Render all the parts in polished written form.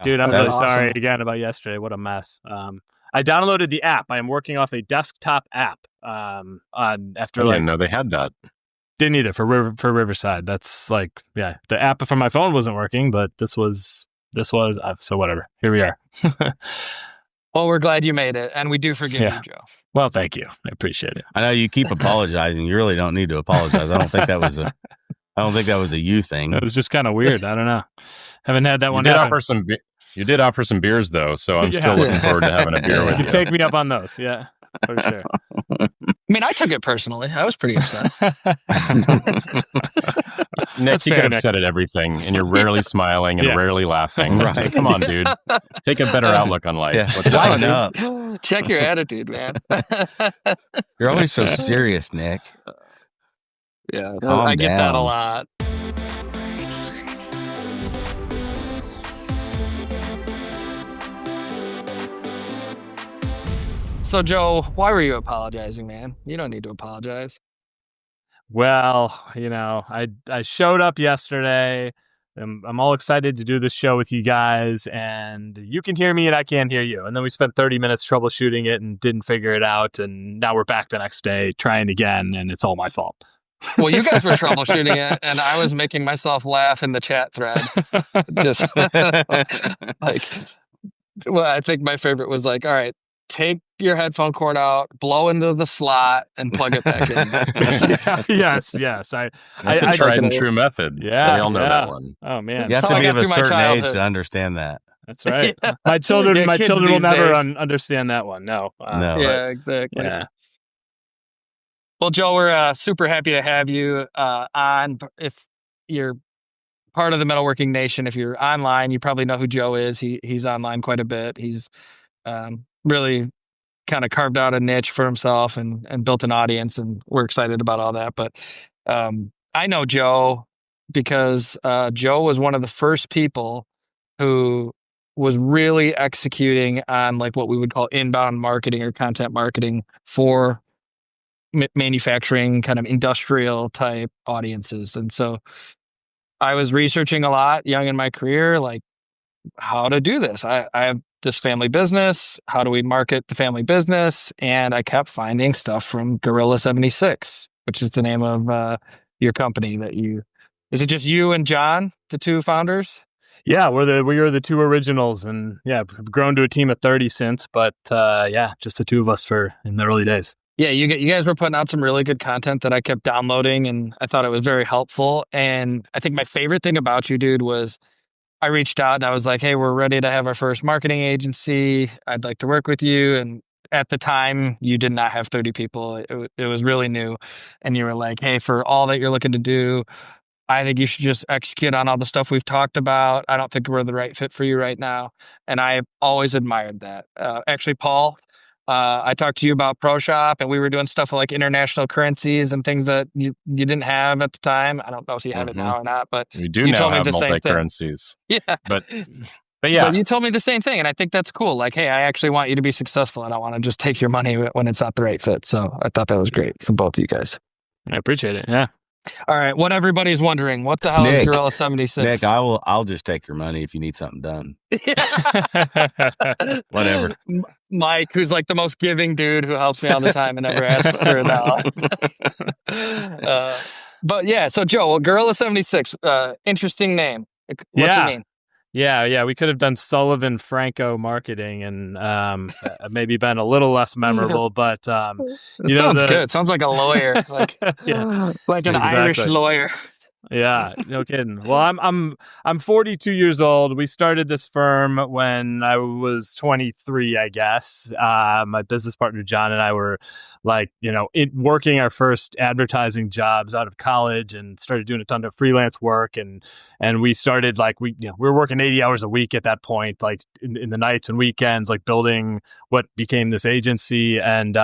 Dude, I'm That's really sorry awesome. again about yesterday. What a mess. I downloaded the app. I am working off a desktop app. I didn't know they had that. Didn't either for Riverside. That's like, yeah, the app from my phone wasn't working, but this was so whatever. Here we are. Well, we're glad you made it, and we do forgive you, Joe. Well, thank you. I appreciate it. I know you keep apologizing. You really don't need to apologize. I don't think that was a you thing. It was just kind of weird. I don't know. Haven't had that one happen. You did offer some beers though, so I'm still looking forward to having a beer with You you. take me up on those. Yeah, for sure. I mean, I took it personally. I was pretty upset. Nick, you get upset at everything, and you're rarely smiling and rarely laughing. Right. Come on, dude. Take a better outlook on life. Yeah. What's Lighten up? up. Check your attitude, man. You're always so serious, Nick. Yeah, Calm I get that a down. lot. So, Joe, why were you apologizing, man? You don't need to apologize. Well, I showed up yesterday. I'm all excited to do this show with you guys, and you can hear me and I can't hear you. And then we spent 30 minutes troubleshooting it and didn't figure it out. And now we're back the next day trying again, and it's all my fault. Well, you guys were troubleshooting it, and I was making myself laugh in the chat thread. Just I think my favorite was like, all right, take your headphone cord out, blow into the slot, and plug it back in. Yes. That's a tried and true method. Yeah, we all know that one. Oh man, You have That's to how I be got of a through my certain age childhood. to understand that. that's right. Yeah. My children Yeah, kids will these never days. understand that one. No. No. Yeah, exactly. Yeah. Well, Joe, we're super happy to have you on. If you're part of the Metalworking Nation, if you're online, you probably know who Joe is. He's online quite a bit. He's really kind of carved out a niche for himself and built an audience, and we're excited about all that. But I know Joe because Joe was one of the first people who was really executing on like what we would call inbound marketing or content marketing for manufacturing kind of industrial type audiences. And so I was researching a lot young in my career, like how to do this. I have this family business. How do we market the family business? And I kept finding stuff from Gorilla 76, which is the name of your company is it just you and John, the two founders? Yeah, we are the two originals, and yeah, we've grown to a team of 30 since, but just the two of us in the early days. Yeah, you guys were putting out some really good content that I kept downloading, and I thought it was very helpful. And I think my favorite thing about you, dude, was I reached out and I was like, hey, we're ready to have our first marketing agency. I'd like to work with you. And at the time, you did not have 30 people. It was really new. And you were like, hey, for all that you're looking to do, I think you should just execute on all the stuff we've talked about. I don't think we're the right fit for you right now. And I always admired that. Actually, Paul, I talked to you about ProShop, and we were doing stuff like international currencies and things that you didn't have at the time. I don't know if you have it now or not, but We do you now told me have the same thing. multi-currencies. Yeah. But yeah. But you told me the same thing, and I think that's cool. Like, hey, I actually want you to be successful. I don't want to just take your money when it's not the right fit. So I thought that was great from both of you guys. I appreciate it. Yeah. All right. What everybody's wondering, what the hell is Gorilla 76? Nick, I'll just take your money if you need something done. Whatever. Mike, who's like the most giving dude who helps me all the time and never asks for it out. But yeah, so Joe, Gorilla 76, interesting name. What's it mean? Yeah. We could have done Sullivan Franco marketing and maybe been a little less memorable, but It sounds good. It sounds like a lawyer, like an Irish lawyer. Yeah, no kidding. Well, I'm 42 years old. We started this firm when I was 23, I guess. My business partner John and I were working our first advertising jobs out of college and started doing a ton of freelance work. And we started we were working 80 hours a week at that point, like in the nights and weekends, like building what became this agency. And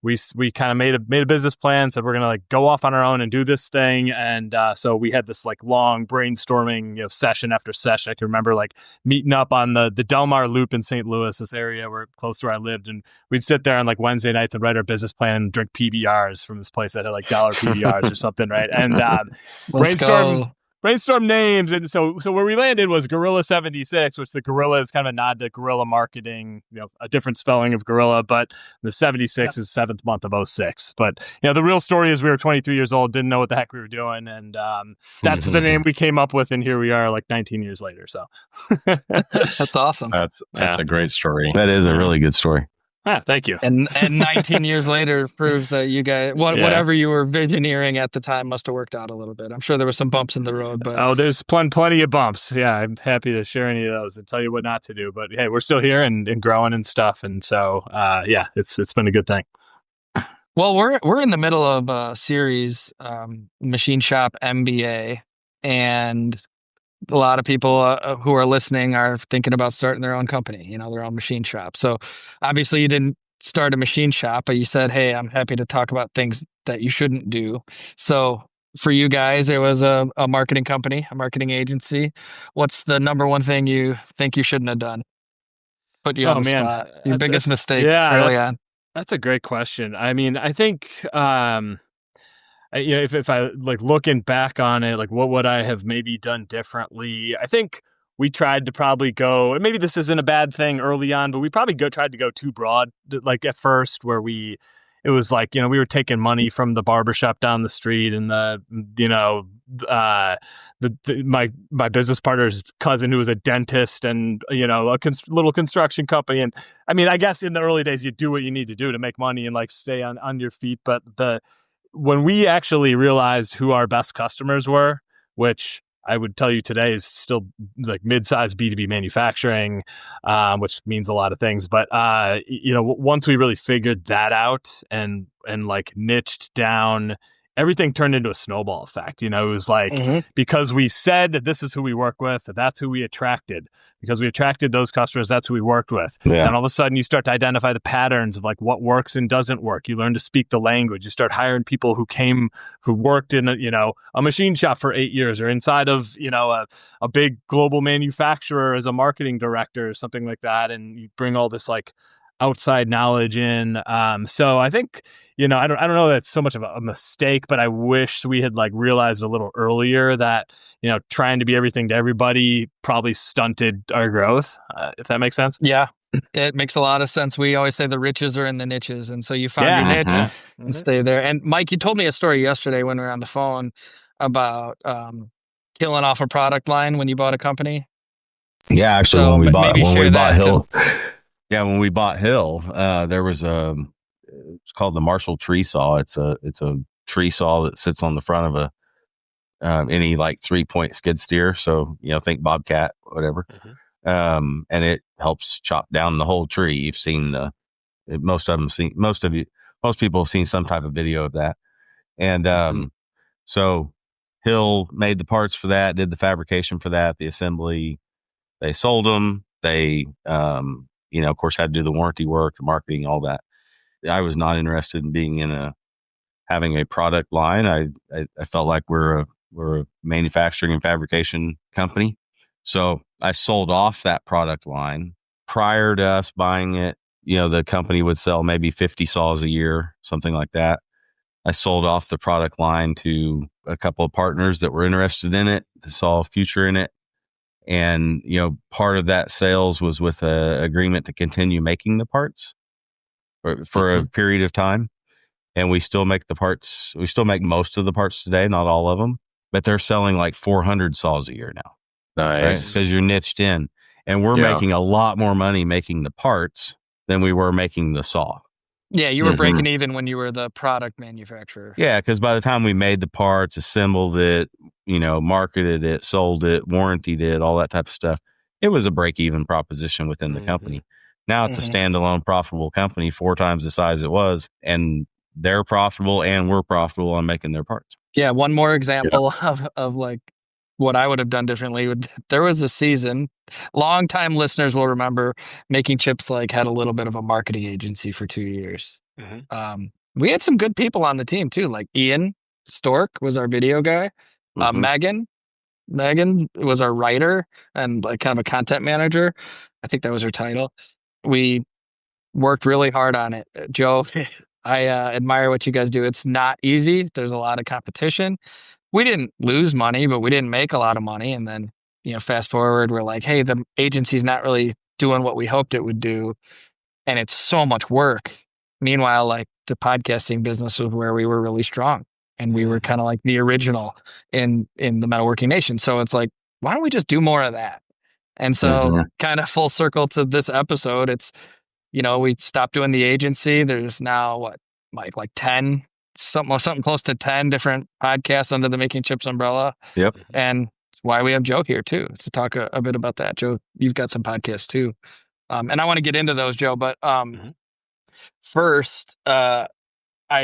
we kind of made a business plan, said we're gonna go off on our own and do this thing, and so we had this long brainstorming session after session. I can remember meeting up on the Del Mar Loop in St. Louis, this area where close to where I lived, and we'd sit there on Wednesday nights and write our business plan and drink PBRs from this place that had dollar PBRs or something, right? And brainstorm. brainstorm names. And so where we landed was Gorilla 76, which the Gorilla is kind of a nod to guerrilla marketing, a different spelling of gorilla, but the 76 is 7th month of 06. But, the real story is we were 23 years old, didn't know what the heck we were doing. And that's the name we came up with. And here we are like 19 years later. So that's awesome. That's a great story. That is a really good story. Thank you. And 19 years later proves that you guys, whatever you were visioneering at the time must have worked out a little bit. I'm sure there were some bumps in the road, but there's plenty of bumps. Yeah, I'm happy to share any of those and tell you what not to do. But hey, we're still here and growing and stuff. And so, it's been a good thing. Well, we're in the middle of a series, Machine Shop MBA, and a lot of people who are listening are thinking about starting their own company, their own machine shop. So obviously you didn't start a machine shop, but you said, hey, I'm happy to talk about things that you shouldn't do. So for you guys, it was a marketing company, a marketing agency. What's the number one thing you think you shouldn't have done? Put you on the spot. Your biggest mistake early on. That's a great question. I mean, I think... if I like looking back on it, like what would I have maybe done differently? I think we tried to probably go, and maybe this isn't a bad thing early on, but we probably tried to go too broad, like at first, where it was like, we were taking money from the barbershop down the street and my business partner's cousin who was a dentist and, a little construction company. And I mean, I guess in the early days, you do what you need to do to make money and like stay on your feet. But when we actually realized who our best customers were, which I would tell you today is still like mid-sized B2B manufacturing, which means a lot of things. But, once we really figured that out and like niched down, everything turned into a snowball effect. It was like, because we said this is who we work with, that's who we attracted. Because we attracted those customers, that's who we worked with. Yeah. And all of a sudden you start to identify the patterns of like what works and doesn't work. You learn to speak the language. You start hiring people who worked in a machine shop for 8 years or inside of, a big global manufacturer as a marketing director or something like that. And you bring all this like outside knowledge in. So I think, I don't know that it's so much of a mistake, but I wish we had like realized a little earlier that, trying to be everything to everybody probably stunted our growth, if that makes sense. Yeah, it makes a lot of sense. We always say the riches are in the niches. And so you found your niche and stay there. And Mike, you told me a story yesterday when we were on the phone about killing off a product line when you bought a company. Yeah, actually, when we bought Hill. Yeah, when we bought Hill, there was it's called the Marshall tree saw. It's a tree saw that sits on the front of any like 3-point skid steer. So, think Bobcat, whatever. And it helps chop down the whole tree. You've seen most people have seen some type of video of that. And so Hill made the parts for that, did the fabrication for that, the assembly. They sold them. They, of course, had to do the warranty work, the marketing, all that. I was not interested in being having a product line. I felt like we're a manufacturing and fabrication company. So I sold off that product line. Prior to us buying it, the company would sell maybe 50 saws a year, something like that. I sold off the product line to a couple of partners that were interested in it, that saw a future in it. And, part of that sales was with an agreement to continue making the parts for a period of time. And we still make the parts. We still make most of the parts today, not all of them, but they're selling like 400 saws a year now. Nice. Because you're niched in. And we're making a lot more money making the parts than we were making the saw. Yeah, you were breaking even when you were the product manufacturer. Yeah, because by the time we made the parts, assembled it, marketed it, sold it, warrantied it, all that type of stuff, it was a break-even proposition within the company. Now it's a standalone profitable company, 4 times the size it was, and they're profitable and we're profitable on making their parts. Yeah, one more example of like what I would have done differently. There was a season, long-time listeners will remember, Making Chips had a little bit of a marketing agency for 2 years. We had some good people on the team too, like Ian Stork was our video guy. Megan was our writer and like kind of a content manager. I think that was her title. We worked really hard on it. Joe, I admire what you guys do. It's not easy. There's a lot of competition, we didn't lose money, but we didn't make a lot of money. And then, fast forward, we're like, hey, the agency's not really doing what we hoped it would do. And it's so much work. Meanwhile, like the podcasting business was where we were really strong. And we were kind of like the original in the metalworking nation. So it's like, why don't we just do more of that? And so kind of full circle to this episode, it's, we stopped doing the agency. There's now like 10, something close to 10 different podcasts under the Making Chips umbrella. Yep. And it's why we have Joe here too, to talk a bit about that. Joe, you've got some podcasts too. And I want to get into those, Joe, but first, I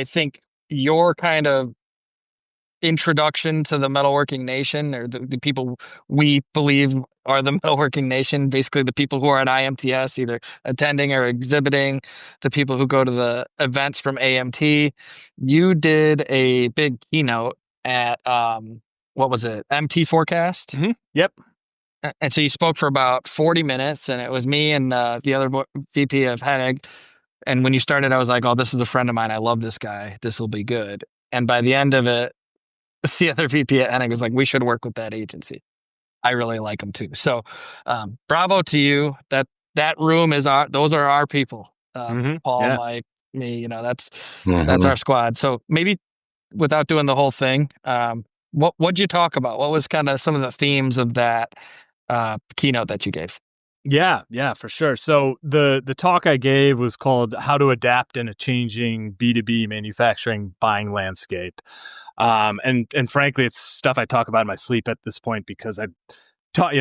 think your kind of introduction to the metalworking nation, or the people we believe are the metalworking nation, basically the people who are at IMTS, either attending or exhibiting, the people who go to the events from AMT. You did a big keynote at, what was it, MT Forecast? Yep. And so you spoke for about 40 minutes, and it was me and the other VP of Hennig. And when you started, I was like, oh, this is a friend of mine. I love this guy. This will be good. And by the end of it, the other VP at Hennig was like, we should work with that agency. I really like them too. So bravo to you. That room is those are our people. Paul, Mike, me, that's our squad. So maybe without doing the whole thing, what'd you talk about? What was kind of some of the themes of that keynote that you gave? Yeah, for sure. So the talk I gave was called "How to Adapt in a Changing B2B Manufacturing Buying Landscape," and frankly, it's stuff I talk about in my sleep at this point, because I've taught,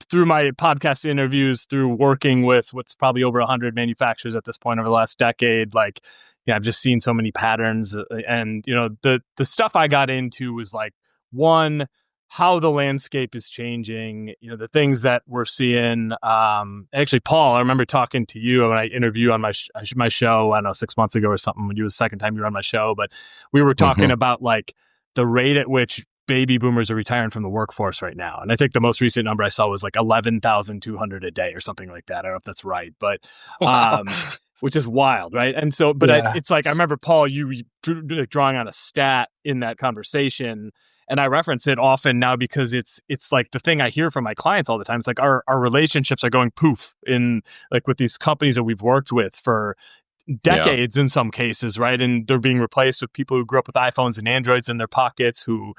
through my podcast interviews, through working with what's probably over 100 manufacturers at this point over the last decade. Like, I've just seen so many patterns, and the stuff I got into was like, one, how the landscape is changing, the things that we're seeing. Actually, Paul, I remember talking to you when I interviewed on my show, I don't know, 6 months ago or something, when you was the second time you were on my show, but we were talking about like the rate at which baby boomers are retiring from the workforce right now. And I think the most recent number I saw was like 11,200 a day or something like that. I don't know if that's right, but which is wild, right? And so, but it's like, I remember, Paul, you drawing on a stat in that conversation, and I reference it often now because it's like the thing I hear from my clients all the time. It's like our relationships are going poof in, like, with these companies that we've worked with for decades in some cases, right? And they're being replaced with people who grew up with iPhones and Androids in their pockets, who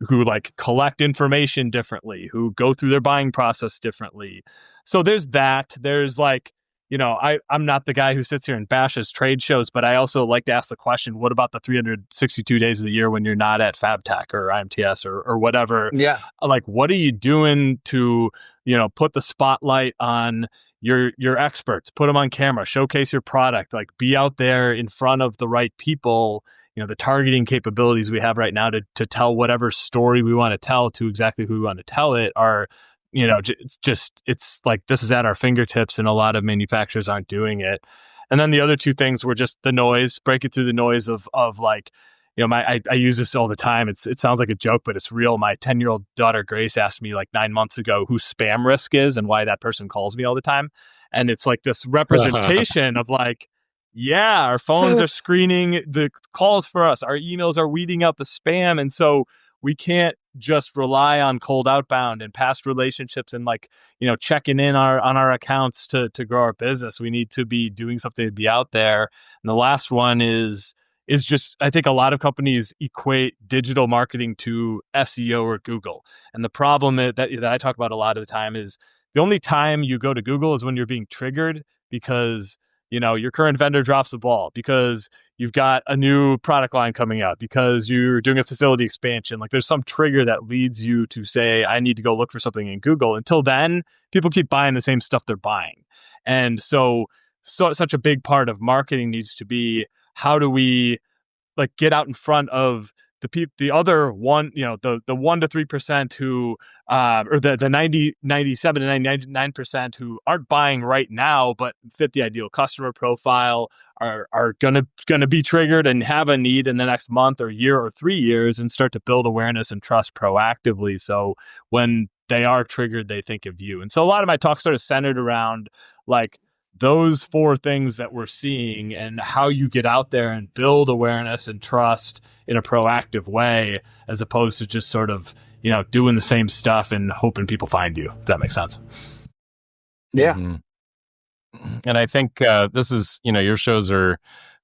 like collect information differently, who go through their buying process differently. So there's that. There's like, I'm not the guy who sits here and bashes trade shows, but I also like to ask the question, what about the 362 days of the year when you're not at FabTech or IMTS or whatever? Yeah. Like, what are you doing to, put the spotlight on your experts, put them on camera, showcase your product, like be out there in front of the right people, the targeting capabilities we have right now to tell whatever story we want to tell to exactly who we want to tell it are, it's like, this is at our fingertips, and a lot of manufacturers aren't doing it. And then the other two things were just the noise, breaking through the noise of like, I use this all the time. It sounds like a joke, but it's real. My 10-year-old daughter, Grace, asked me like 9 months ago who Spam Risk is and why that person calls me all the time. And it's like this representation of like, yeah, our phones are screening the calls for us. Our emails are weeding out the spam. And so we can't just rely on cold outbound and past relationships and like, checking in on our accounts to grow our business. We need to be doing something to be out there. And the last one is just, I think a lot of companies equate digital marketing to SEO or Google. And the problem that I talk about a lot of the time is the only time you go to Google is when you're being triggered because, your current vendor drops the ball, because you've got a new product line coming out, because you're doing a facility expansion. Like, there's some trigger that leads you to say, I need to go look for something in Google. Until then, people keep buying the same stuff they're buying. And so such a big part of marketing needs to be, how do we like get out in front of the other one, the 1 to 3% who, or the 97 to 99% who aren't buying right now, but fit the ideal customer profile, are gonna be triggered and have a need in the next month or year or 3 years, and start to build awareness and trust proactively. So when they are triggered, they think of you. And so a lot of my talk sort of centered around like those four things that we're seeing and how you get out there and build awareness and trust in a proactive way, as opposed to just sort of, doing the same stuff and hoping people find you. If that makes sense. Yeah. Mm-hmm. And I think this is, your shows are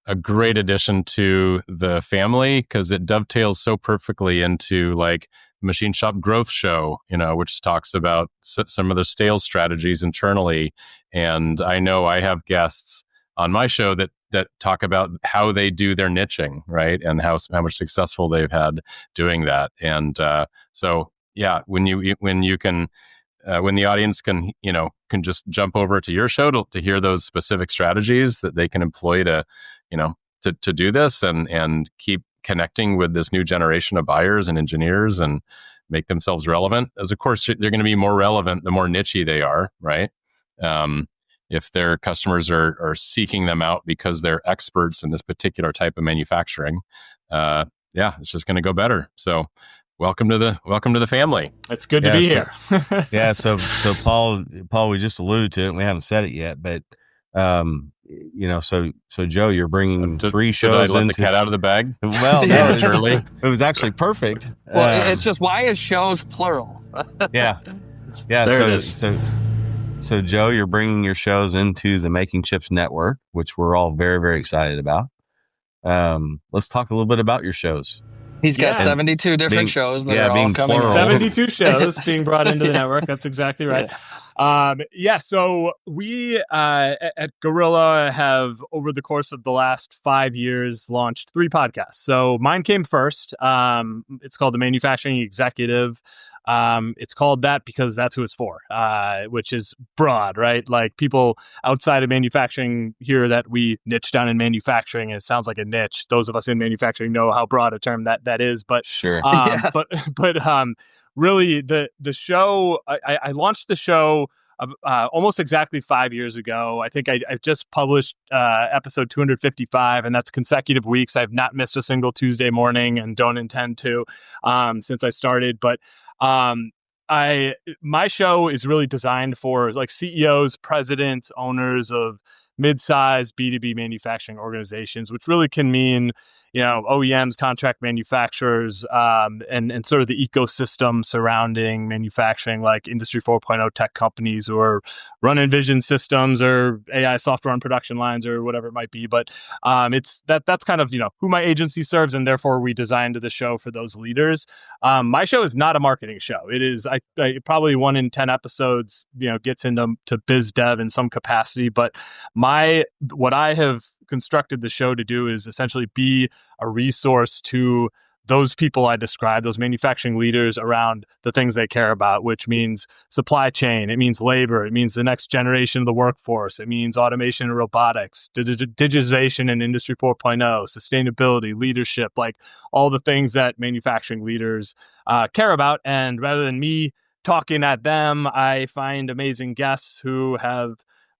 a great addition to the family because it dovetails so perfectly into like Machine Shop Growth Show, which talks about some of the sales strategies internally. And I know I have guests on my show that talk about how they do their niching, right? And how much successful they've had doing that. And so, yeah, when the audience can just jump over to your show to hear those specific strategies that they can employ to do this and keep connecting with this new generation of buyers and engineers and make themselves relevant. As of course, they're going to be more relevant the more niche-y they are, right? If their customers are seeking them out because they're experts in this particular type of manufacturing, it's just going to go better. So welcome to the family. It's good to be here. Yeah. So Paul, we just alluded to it and we haven't said it yet, but so Joe, you're bringing three shows. Did I let the cat out of the bag? Well, no, it was actually perfect. Well, it's just, why is shows plural? Yeah. There it is. So Joe, you're bringing your shows into the Making Chips Network, which we're all very, very excited about. Let's talk a little bit about your shows. He's got 72 different shows that are all coming. 72 shows being brought into the network. That's exactly right. So we at Gorilla have, over the course of the last 5 years, launched 3 podcasts. So mine came first. It's called The Manufacturing Executive. It's called that because that's who it's for, which is broad, right? Like, people outside of manufacturing hear that we niche down in manufacturing and it sounds like a niche. Those of us in manufacturing know how broad a term that is, but sure. Really the show, I launched the show almost exactly 5 years ago. I think I've just published episode 255, and that's consecutive weeks. I've not missed a single Tuesday morning and don't intend to since I started. But my show is really designed for like CEOs, presidents, owners of mid-sized B2B manufacturing organizations, which really can mean, OEMs, contract manufacturers, and sort of the ecosystem surrounding manufacturing, like Industry 4.0 tech companies or run Vision systems or AI software on production lines or whatever it might be. But that's kind of, who my agency serves, and therefore we designed the show for those leaders. My show is not a marketing show. It is, I probably 1 in 10 episodes, gets into biz dev in some capacity. But what I have constructed the show to do is essentially be a resource to those people I described, those manufacturing leaders, around the things they care about, which means supply chain, it means labor, it means the next generation of the workforce, it means automation and robotics, digitization and Industry 4.0, sustainability, leadership, like all the things that manufacturing leaders care about. And rather than me talking at them, I find amazing guests who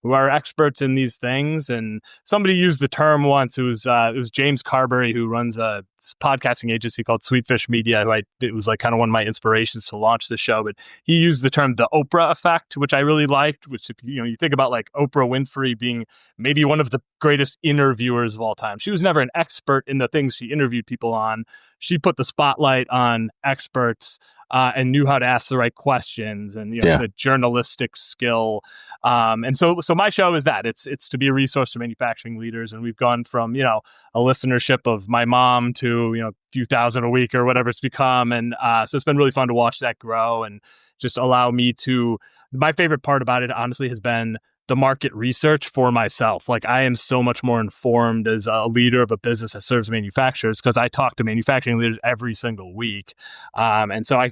are experts in these things. And somebody used the term once. It was James Carberry, who runs a podcasting agency called Sweetfish Media, it was like kind of one of my inspirations to launch the show. But he used the term the Oprah effect, which I really liked, which, if you think about like Oprah Winfrey being maybe one of the greatest interviewers of all time. She was never an expert in the things she interviewed people on. She put the spotlight on experts and knew how to ask the right questions. And, it's a journalistic skill. And so my show is that. It's to be a resource to manufacturing leaders. And we've gone from, a listenership of my mom to, a few thousand a week or whatever it's become. And so it's been really fun to watch that grow and just allow me to, my favorite part about it, honestly, has been the market research for myself. Like, I am so much more informed as a leader of a business that serves manufacturers because I talk to manufacturing leaders every single week. And so I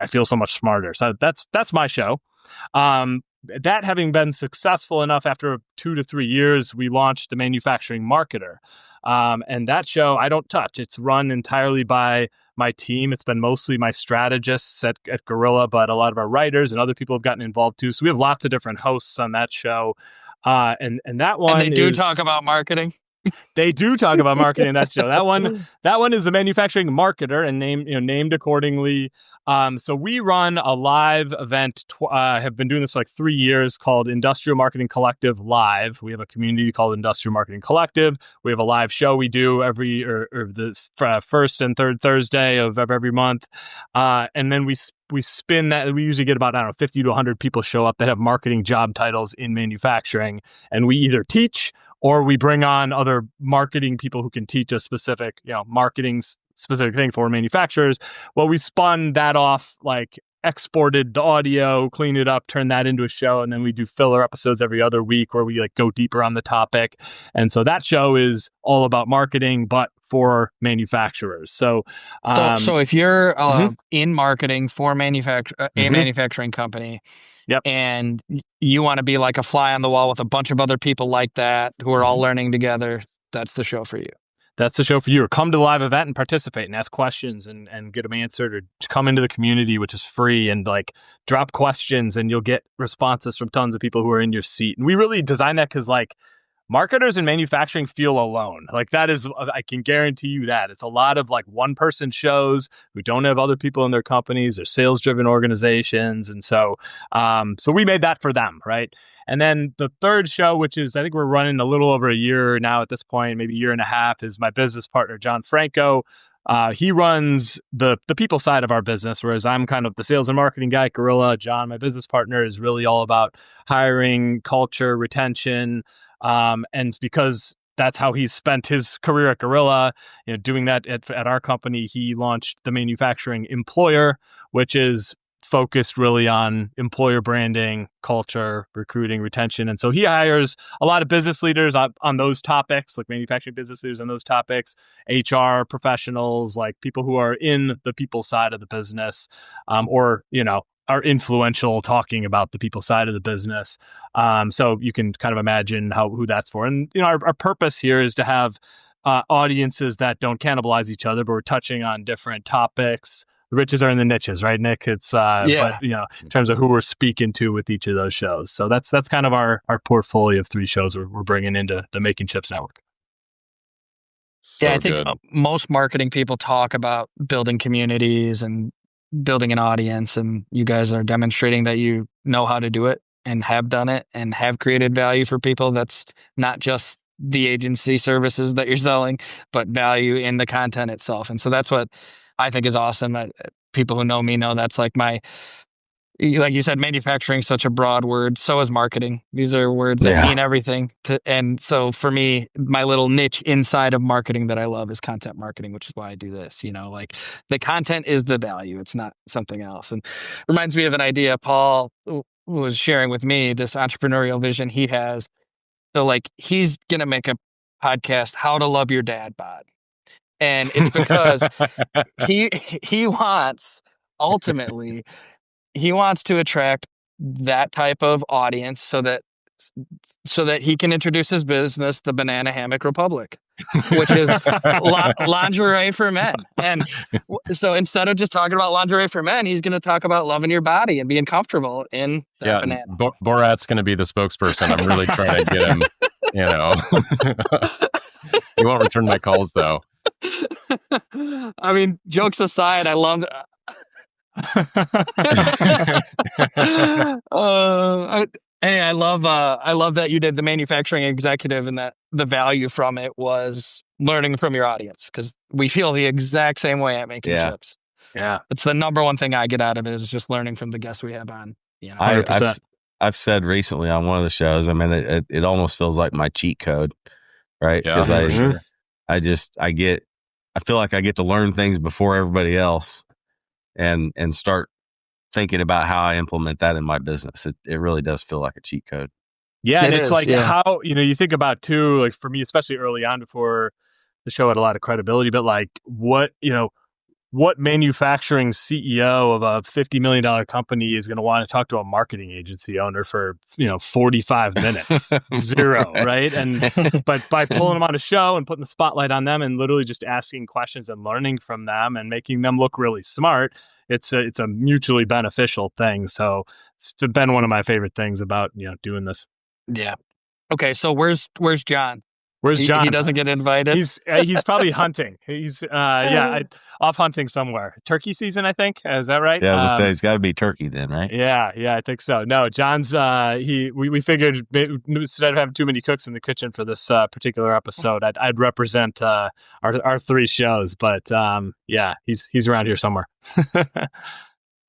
feel so much smarter. So that's my show. That having been successful enough, after 2 to 3 years, we launched the Manufacturing Marketer. And that show I don't touch. It's run entirely by my team. It's been mostly my strategists at Gorilla, but a lot of our writers and other people have gotten involved too. So we have lots of different hosts on that show. And that one, and they do talk about marketing. They do talk about marketing in that show. That one is the manufacturing marketer and named accordingly. So we run a live event. Have been doing this for like 3 years, called Industrial Marketing Collective Live. We have a community called Industrial Marketing Collective. We have a live show we do every first and third Thursday of every month, and then we spin that. We usually get about 50 to 100 people show up that have marketing job titles in manufacturing, and we either teach or we bring on other marketing people who can teach a specific, marketing specific thing for manufacturers. Well, we spun that off, like exported the audio, clean it up, turn that into a show, and then we do filler episodes every other week where we like go deeper on the topic. And so that show is all about marketing, but for manufacturers. So if you're in marketing for a manufacturing company, yep, and you want to be like a fly on the wall with a bunch of other people like that who are all learning together, that's the show for you. That's the show for you. Or come to the live event and participate and ask questions and get them answered, or come into the community, which is free, and like drop questions and you'll get responses from tons of people who are in your seat. And we really designed that because like marketers in manufacturing feel alone. Like that is, I can guarantee you that. It's a lot of like one-person shows who don't have other people in their companies. They're sales-driven organizations. And so we made that for them, right? And then the third show, which is, I think we're running a little over a year now at this point, maybe a year and a half, is my business partner, John Franco. He runs the people side of our business, whereas I'm kind of the sales and marketing guy, Gorilla. John, my business partner, is really all about hiring, culture, retention. And because that's how he's spent his career at Gorilla, doing that at our company, he launched the Manufacturing Employer, which is focused really on employer branding, culture, recruiting, retention. And so he hires a lot of business leaders on those topics, like manufacturing business leaders on those topics, HR professionals, like people who are in the people side of the business, or, are influential talking about the people side of the business. So you can kind of imagine who that's for. And, our purpose here is to have audiences that don't cannibalize each other, but we're touching on different topics. The riches are in the niches, right, Nick? It's, but, in terms of who we're speaking to with each of those shows. So that's kind of our portfolio of 3 shows we're bringing into the MakingChips Network. So I think most marketing people talk about building communities and building an audience, and you guys are demonstrating that you know how to do it and have done it and have created value for people. That's not just the agency services that you're selling, but value in the content itself. And so that's what I think is awesome. People who know me know that's like like you said, manufacturing is such a broad word. So is marketing. These are words that mean everything. And so for me, my little niche inside of marketing that I love is content marketing, which is why I do this. Like the content is the value. It's not something else. And reminds me of an idea Paul was sharing with me, this entrepreneurial vision he has. So like he's going to make a podcast, How to Love Your Dad Bod. And it's because he wants, ultimately, he wants to attract that type of audience so that he can introduce his business, the Banana Hammock Republic, which is lingerie for men. And so instead of just talking about lingerie for men, he's going to talk about loving your body and being comfortable in that banana. Borat's going to be the spokesperson. I'm really trying to get him, He won't return my calls, though. I mean, jokes aside, I love... I love that you did the manufacturing executive, and that the value from it was learning from your audience, because we feel the exact same way at MakingChips. Yeah, it's the number one thing I get out of it is just learning from the guests we have on. I've said recently on one of the shows, I mean, it almost feels like my cheat code, right? Because I feel like I get to learn things before everybody else. And start thinking about how I implement that in my business. It really does feel like a cheat code. Yeah, and it's like how, you think about too, like for me, especially early on before the show had a lot of credibility, but like what manufacturing CEO of a $50 million company is going to want to talk to a marketing agency owner for, 45 minutes, zero, right? But by pulling them on a show and putting the spotlight on them and literally just asking questions and learning from them and making them look really smart, it's a mutually beneficial thing. So it's been one of my favorite things about, doing this. Yeah. Okay. So where's John? Where's John? He doesn't get invited. He's probably hunting. He's off hunting somewhere. Turkey season, I think. Is that right? Yeah, I was say it's got to be turkey then, right? Yeah, I think so. No, John's. We figured instead of having too many cooks in the kitchen for this particular episode, I'd represent our three shows. But he's around here somewhere.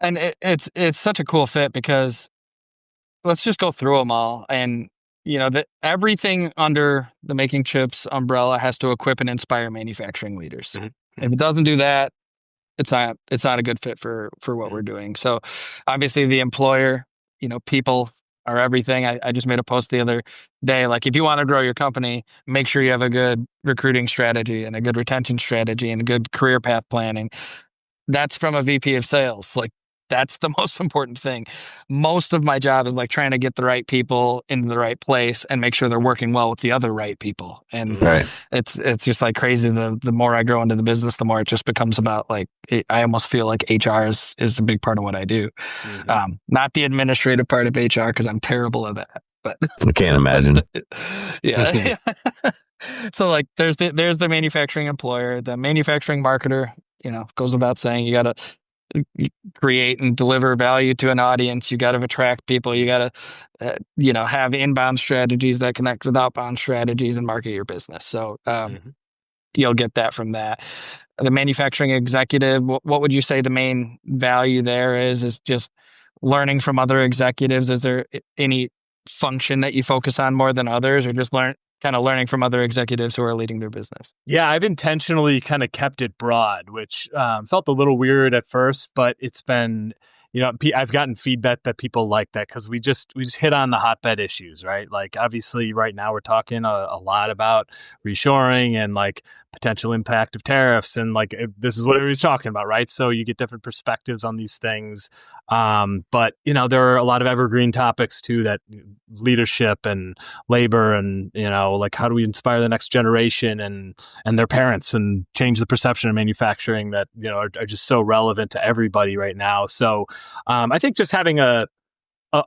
And it's such a cool fit because let's just go through them all. And everything under the Making Chips umbrella has to equip and inspire manufacturing leaders. Mm-hmm. If it doesn't do that, it's not a good fit for what we're doing. So obviously the employer, people are everything. I just made a post the other day, like if you want to grow your company, make sure you have a good recruiting strategy and a good retention strategy and a good career path planning. That's from a VP of sales. Like that's the most important thing. Most of my job is like trying to get the right people into the right place and make sure they're working well with the other right people. And it's just like crazy. The more I grow into the business, the more it just becomes about like, I almost feel like HR is a big part of what I do. Mm-hmm. Not the administrative part of HR because I'm terrible at that. But I can't imagine. Yeah. So like there's the manufacturing employer, the manufacturing marketer, goes without saying, you got to create and deliver value to an audience. You got to attract people. You got to, have inbound strategies that connect with outbound strategies and market your business. So you'll get that from that. The manufacturing executive, what would you say the main value there is just learning from other executives? Is there any function that you focus on more than others, or just learning from other executives who are leading their business? Yeah, I've intentionally kind of kept it broad, which felt a little weird at first, but it's been, I've gotten feedback that people like that because we just hit on the hotbed issues, right? Like obviously right now we're talking a lot about reshoring and like potential impact of tariffs, and like this is what everybody's talking about, right? So you get different perspectives on these things. But there are a lot of evergreen topics too, that leadership and labor and, like how do we inspire the next generation and their parents and change the perception of manufacturing that, are just so relevant to everybody right now. So I think just having a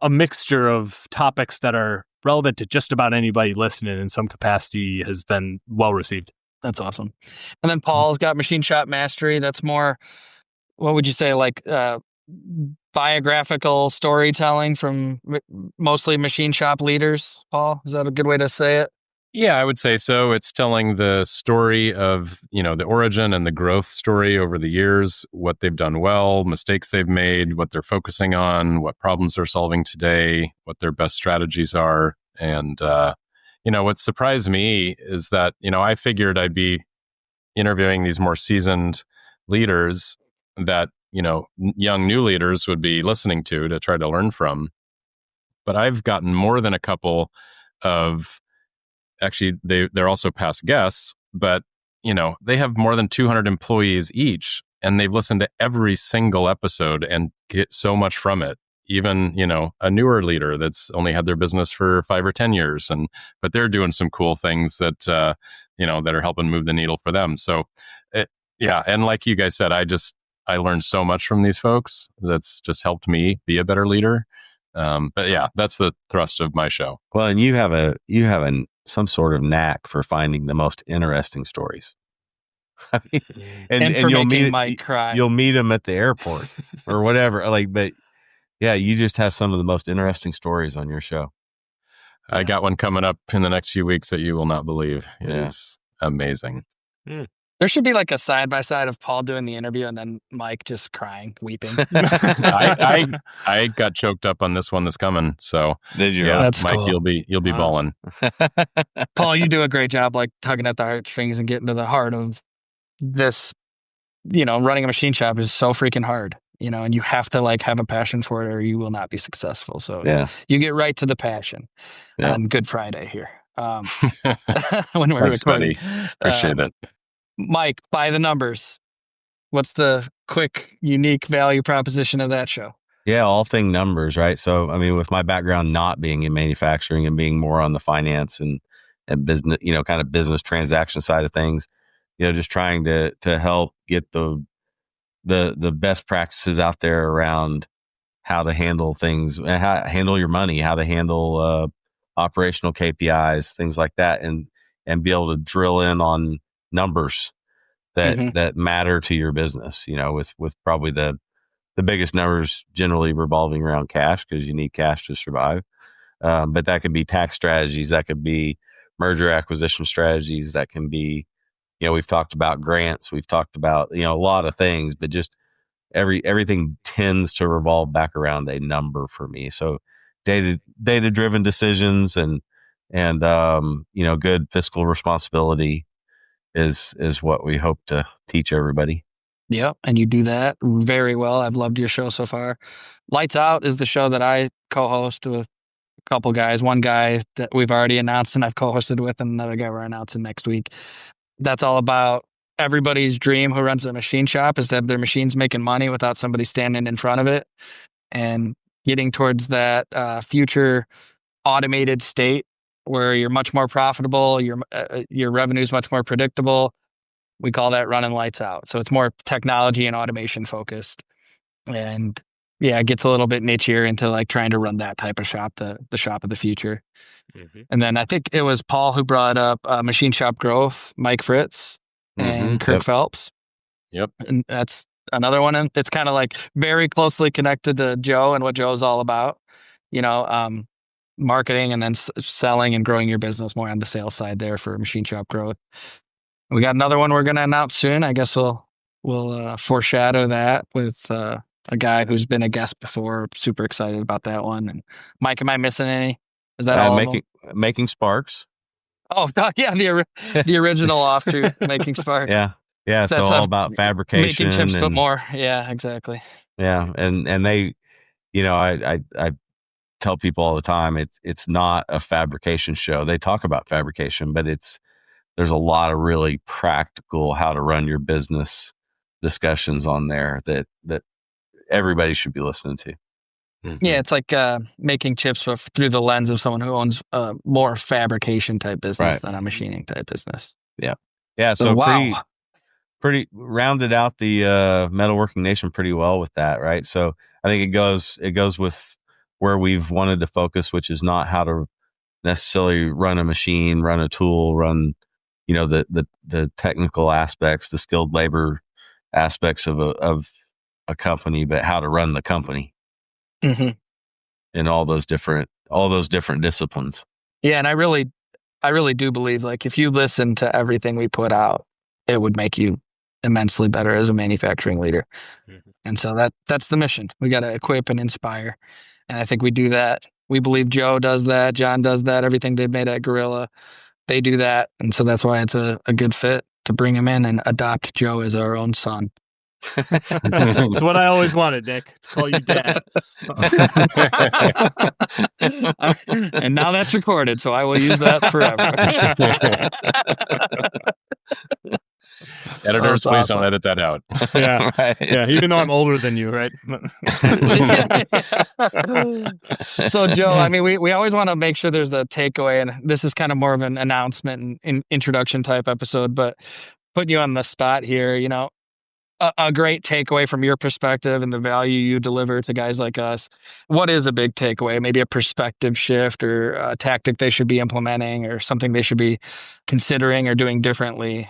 mixture of topics that are relevant to just about anybody listening in some capacity has been well received. That's awesome. And then Paul's got Machine Shop Mastery. That's more, what would you say, like biographical storytelling from mostly machine shop leaders, Paul? Is that a good way to say it? Yeah, I would say so. It's telling the story of, the origin and the growth story over the years, what they've done well, mistakes they've made, what they're focusing on, what problems they're solving today, what their best strategies are. And, what surprised me is that, I figured I'd be interviewing these more seasoned leaders that, young new leaders would be listening to try to learn from. But I've gotten more than a couple of, actually, they're also past guests, but, they have more than 200 employees each, and they've listened to every single episode and get so much from it. Even, a newer leader that's only had their business for 5 or 10 years, but they're doing some cool things that, that are helping move the needle for them. So, and like you guys said, I learned so much from these folks. That's just helped me be a better leader. But yeah, that's the thrust of my show. Well, and you have some sort of knack for finding the most interesting stories. I mean, and you'll meet Mike cry. You'll meet him at the airport or whatever. But yeah, you just have some of the most interesting stories on your show. I got one coming up in the next few weeks that you will not believe. It is amazing. There should be like a side-by-side of Paul doing the interview and then Mike just crying, weeping. I got choked up on this one that's coming. So did you? Yeah, that's Mike, cool. you'll be balling. Paul, you do a great job like tugging at the heartstrings and getting to the heart of this. Running a machine shop is so freaking hard. And you have to like have a passion for it or you will not be successful. So you get right to the passion on Good Friday here. When we're Thanks, recording. buddy. Appreciate it. Mike, by the numbers. What's the quick, unique value proposition of that show? Yeah, all thing numbers, right? So, I mean, with my background not being in manufacturing and being more on the finance and business, kind of business transaction side of things, just trying to help get the best practices out there around how to handle things, how to handle your money, how to handle operational KPIs, things like that. And be able to drill in on numbers that matter to your business, with probably the biggest numbers generally revolving around cash, because you need cash to survive. But that could be tax strategies, that could be merger acquisition strategies, that can be, we've talked about grants, we've talked about, a lot of things, but just everything tends to revolve back around a number for me. So data driven decisions and good fiscal responsibility is what we hope to teach everybody. Yep. And you do that very well. I've loved your show so far. Lights Out is the show that I co-host with a couple guys. One guy that we've already announced and I've co-hosted with, and another guy we're announcing next week. That's all about everybody's dream who runs a machine shop is to have their machines making money without somebody standing in front of it, and getting towards that future automated state where you're much more profitable, your revenue is much more predictable. We call that running lights out. So it's more technology and automation focused. And yeah, it gets a little bit nichier into like trying to run that type of shop, the shop of the future. Mm-hmm. And then I think it was Paul who brought up Machine Shop Growth, Mike Fritz and Kirk Phelps. Yep. And that's another one. And it's kind of like very closely connected to Joe and what Joe's all about, marketing and then selling and growing your business more on the sales side there for Machine Shop Growth. We got another one we're going to announce soon. I guess we'll foreshadow that with a guy who's been a guest before. Super excited about that one. And Mike, am I missing any? Is that all? Making Sparks. Oh, yeah, the original offshoot, Making Sparks. Yeah. That's so all about fabrication, making chips, but more. Yeah, exactly. Yeah, and they, I tell people all the time, it's not a fabrication show. They talk about fabrication, but there's a lot of really practical how to run your business discussions on there that everybody should be listening to. Mm-hmm. Yeah, it's like making chips through the lens of someone who owns more fabrication type business than a machining type business. Yeah. Yeah. So wow. Pretty rounded out the metalworking nation pretty well with that, right? So I think it goes with where we've wanted to focus, which is not how to necessarily run a machine, run a tool, run the technical aspects, the skilled labor aspects of a company, but how to run the company in all those different disciplines. Yeah, and I really do believe like if you listen to everything we put out, it would make you immensely better as a manufacturing leader. Mm-hmm. And so that's the mission. We got to equip and inspire. And I think we do that. We believe Joe does that. John does that. Everything they've made at Gorilla, they do that. And so that's why it's a good fit to bring him in and adopt Joe as our own son. It's what I always wanted, Nick, to call you dad. And now that's recorded, so I will use that forever. Editors, please don't edit that out. Yeah, right. Yeah. Even though I'm older than you, right? So, Joe, I mean, we always want to make sure there's a takeaway, and this is kind of more of an announcement and introduction type episode. But putting you on the spot here, a great takeaway from your perspective and the value you deliver to guys like us. What is a big takeaway? Maybe a perspective shift or a tactic they should be implementing or something they should be considering or doing differently.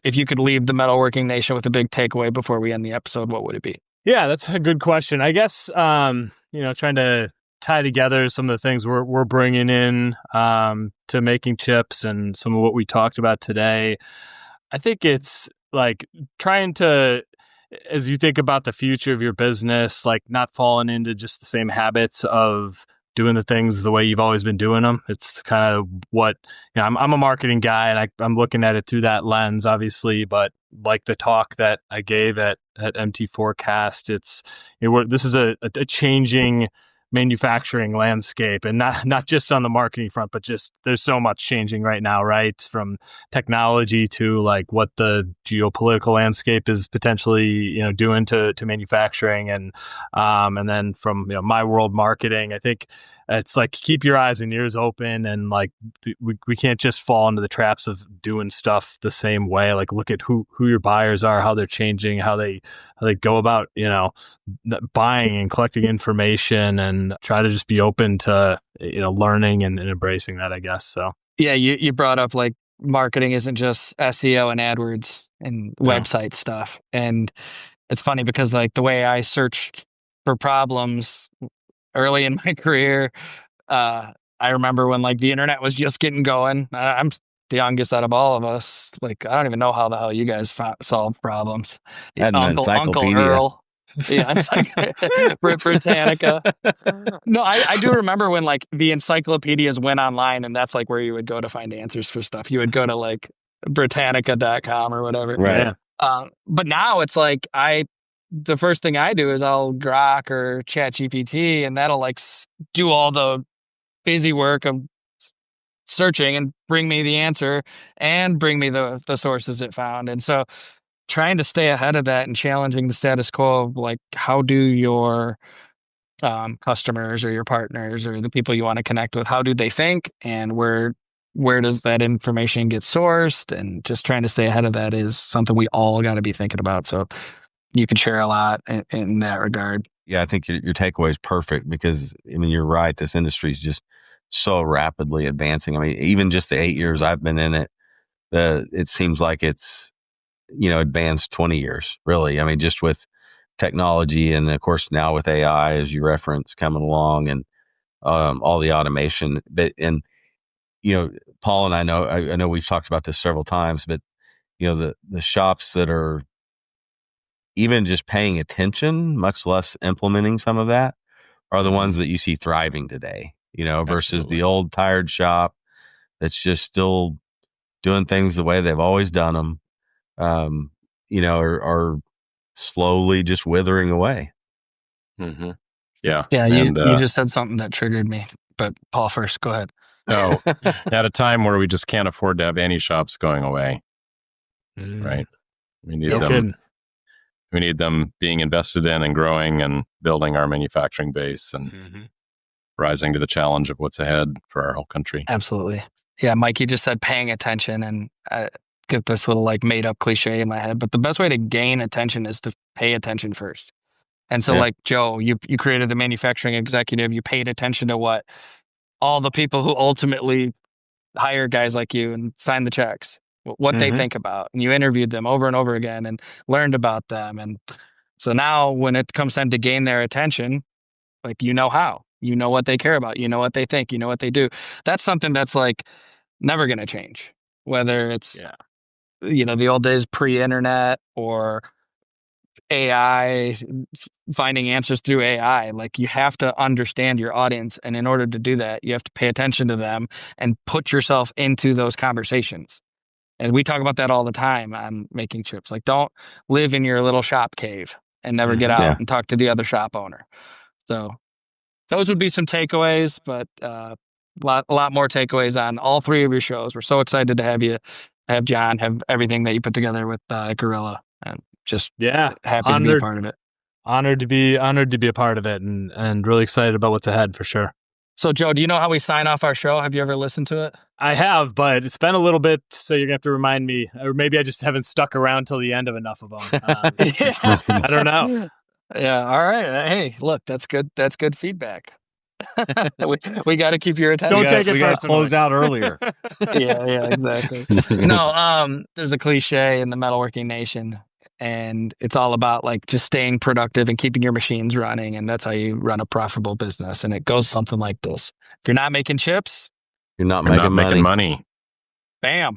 If you could leave the metalworking nation with a big takeaway before we end the episode, what would it be? Yeah, that's a good question. I guess, trying to tie together some of the things we're bringing in to making chips and some of what we talked about today. I think it's like trying to, as you think about the future of your business, like not falling into just the same habits of doing the things the way you've always been doing them. It's kind of what, I'm a marketing guy and I'm looking at it through that lens, obviously, but like the talk that I gave at MT Forecast, it's, this is a changing manufacturing landscape, and not just on the marketing front, but just there's so much changing right now, right? From technology to like what the geopolitical landscape is potentially, doing to manufacturing, and then from my world marketing, I think it's like keep your eyes and ears open, and like we can't just fall into the traps of doing stuff the same way. Like look at who your buyers are, how they're changing, how they go about buying and collecting information, and try to just be open to learning and embracing that, I guess. So yeah, you brought up like marketing isn't just SEO and AdWords and website stuff. And it's funny because like the way I searched for problems early in my career, I remember when like the internet was just getting going. I'm the youngest out of all of us. Like, I don't even know how the hell you guys solve problems. Had an Uncle encyclopedia. Earl. Yeah, it's like Britannica. No, I do remember when like the encyclopedias went online, and that's like where you would go to find answers for stuff. You would go to like Britannica.com or whatever. Right. But now it's like the first thing I do is I'll Grok or ChatGPT, and that'll like do all the busy work of searching and bring me the answer and bring me the sources it found. And so trying to stay ahead of that and challenging the status quo of like, how do your customers or your partners or the people you want to connect with, how do they think, and where does that information get sourced? And just trying to stay ahead of that is something we all got to be thinking about. So you can share a lot in that regard. Yeah, I think your takeaway is perfect because, I mean, you're right. This industry is just so rapidly advancing. I mean, even just the 8 years I've been in it, it seems like it's, advanced 20 years, really. I mean, just with technology and, of course, now with AI, as you referenced, coming along and all the automation. But, and, Paul and I know we've talked about this several times, but, the shops that are even just paying attention, much less implementing some of that, are the ones that you see thriving today, versus Absolutely. the old tired shop that's just still doing things the way they've always done them, are slowly just withering away. Mm-hmm. Yeah. Yeah. You just said something that triggered me, but Paul first, go ahead. Oh, at a time where we just can't afford to have any shops going away. Right. We need them. We need them being invested in and growing and building our manufacturing base and rising to the challenge of what's ahead for our whole country. Absolutely. Yeah, Mike, you just said paying attention, and I get this little like made up cliche in my head, but the best way to gain attention is to pay attention first. And so like Joe, you created a manufacturing executive, you paid attention to what all the people who ultimately hire guys like you and sign the checks, what they think about. And you interviewed them over and over again and learned about them. And so now when it comes time to gain their attention, like, how, what they care about, what they think, what they do. That's something that's like never going to change, whether it's, the old days pre-internet or AI, finding answers through AI. Like, you have to understand your audience. And in order to do that, you have to pay attention to them and put yourself into those conversations. And we talk about that all the time on Making Chips. Like, don't live in your little shop cave and never get out and talk to the other shop owner. So those would be some takeaways, but a lot more takeaways on all three of your shows. We're so excited to have you, have John, have everything that you put together with Gorilla, and just happy to be a part of it. Honored to be a part of it, and really excited about what's ahead for sure. So, Joe, do you know how we sign off our show? Have you ever listened to it? I have, but it's been a little bit, so you're going to have to remind me. Or maybe I just haven't stuck around till the end of enough of them. I don't know. Yeah, all right. Hey, look, that's good. That's good feedback. we got to keep your attention. Don't take it. We got to close out earlier. Yeah, exactly. No, there's a cliche in the metalworking nation, and it's all about like just staying productive and keeping your machines running, and that's how you run a profitable business. And it goes something like this: if you're not making chips, you're not making money. Bam.